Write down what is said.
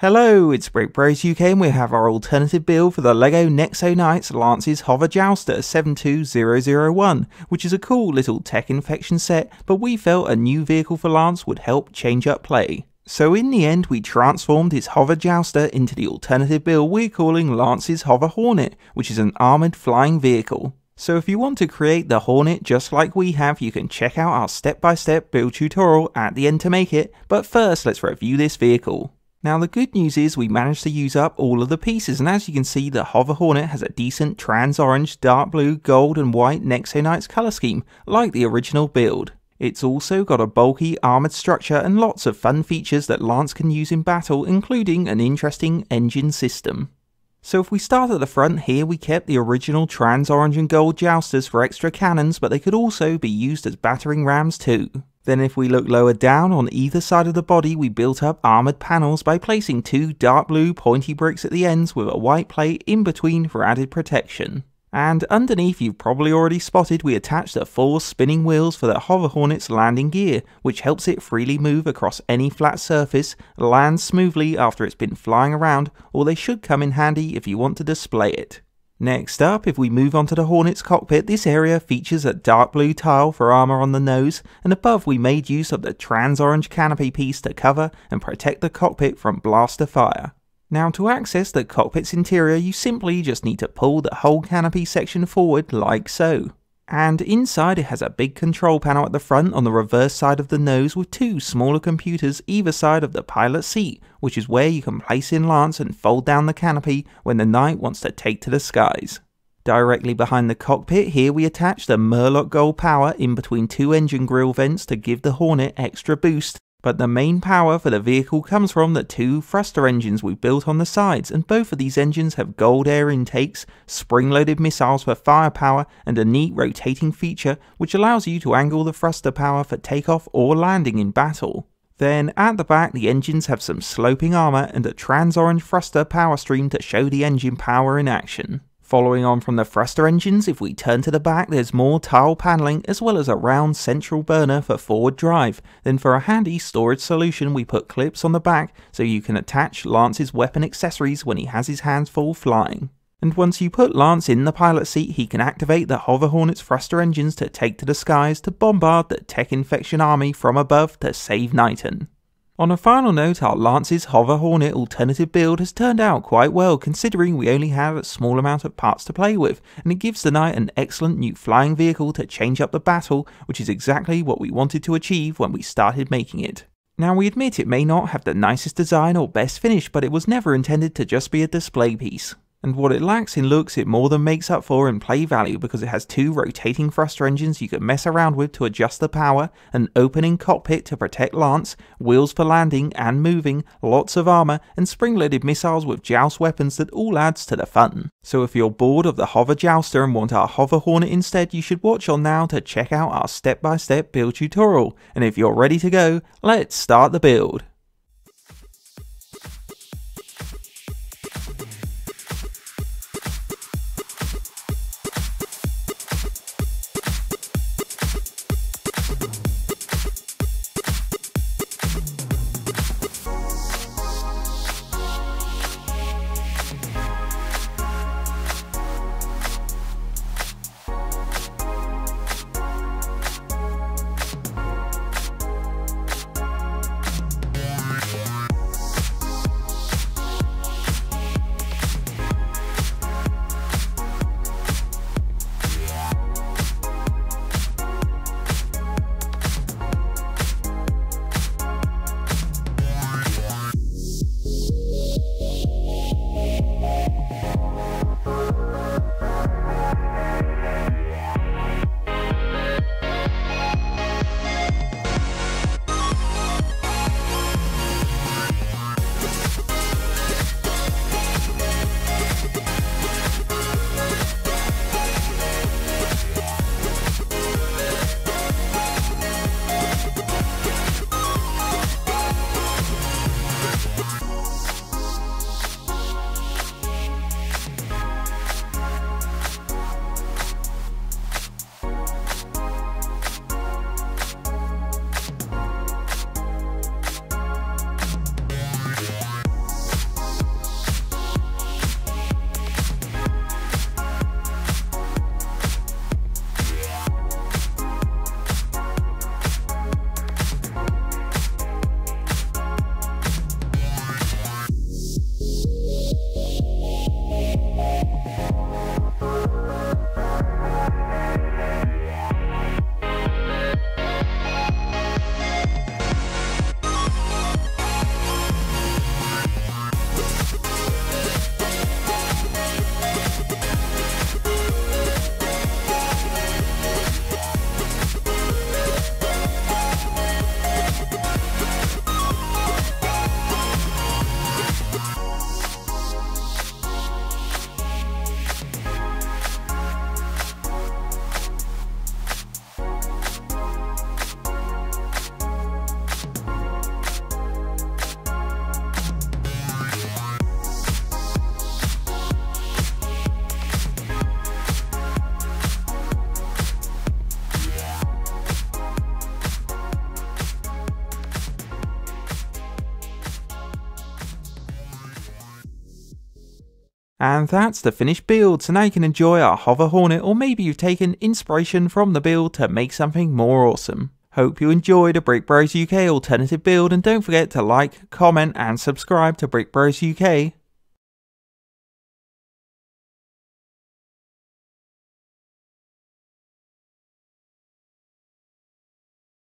Hello, it's BrickBros UK and we have our alternative build for the LEGO Nexo Knights Lance's Hover Jouster 72001, which is a cool little tech infection set, but we felt a new vehicle for Lance would help change up play. So in the end we transformed his Hover Jouster into the alternative build we're calling Lance's Hover Hornet, which is an armoured flying vehicle. So if you want to create the Hornet just like we have, you can check out our step-by-step build tutorial at the end to make it, but first let's review this vehicle. Now the good news is we managed to use up all of the pieces, and as you can see the Hover Hornet has a decent trans orange, dark blue, gold and white Nexo Knights colour scheme, like the original build. It's also got a bulky armoured structure and lots of fun features that Lance can use in battle, including an interesting engine system. So if we start at the front here, we kept the original trans orange and gold jousters for extra cannons, but they could also be used as battering rams too. Then if we look lower down, on either side of the body we built up armoured panels by placing two dark blue pointy bricks at the ends with a white plate in between for added protection. And underneath you've probably already spotted we attached the 4 spinning wheels for the Hover Hornet's landing gear, which helps it freely move across any flat surface, land smoothly after it's been flying around, or they should come in handy if you want to display it. Next up, if we move on to the Hornets Cockpit, this area features a dark blue tile for armour on the nose, and above we made use of the trans orange canopy piece to cover and protect the cockpit from blaster fire. Now to access the cockpit's interior you simply just need to pull the whole canopy section forward like so. And inside it has a big control panel at the front on the reverse side of the nose with 2 smaller computers either side of the pilot's seat, which is where you can place in Lance and fold down the canopy when the Knight wants to take to the skies. Directly behind the cockpit here we attach the Murloc Gold power in between 2 engine grille vents to give the Hornet extra boost. But the main power for the vehicle comes from the 2 thruster engines we built on the sides, and both of these engines have gold air intakes, spring-loaded missiles for firepower, and a neat rotating feature which allows you to angle the thruster power for takeoff or landing in battle. Then at the back the engines have some sloping armour and a trans-orange thruster power stream to show the engine power in action. Following on from the thruster engines, if we turn to the back there's more tile panelling as well as a round central burner for forward drive. Then for a handy storage solution we put clips on the back so you can attach Lance's weapon accessories when he has his hands full flying. And once you put Lance in the pilot seat he can activate the Hover Hornet's thruster engines to take to the skies to bombard the tech infection army from above to save Knighton. On a final note, our Lance's Hover Hornet alternative build has turned out quite well considering we only have a small amount of parts to play with, and it gives the Knight an excellent new flying vehicle to change up the battle, which is exactly what we wanted to achieve when we started making it. Now we admit it may not have the nicest design or best finish, but it was never intended to just be a display piece. And what it lacks in looks it more than makes up for in play value because it has 2 rotating thruster engines you can mess around with to adjust the power, an opening cockpit to protect Lance, wheels for landing and moving, lots of armour, and spring-loaded missiles with joust weapons that all adds to the fun. So if you're bored of the Hover Jouster and want our Hover Hornet instead, you should watch on now to check out our step-by-step build tutorial. And if you're ready to go, let's start the build. And that's the finished build, so now you can enjoy our Hover Hornet, or maybe you've taken inspiration from the build to make something more awesome. Hope you enjoyed a Brick Bros UK alternative build, and don't forget to like, comment and subscribe to Brick Bros UK.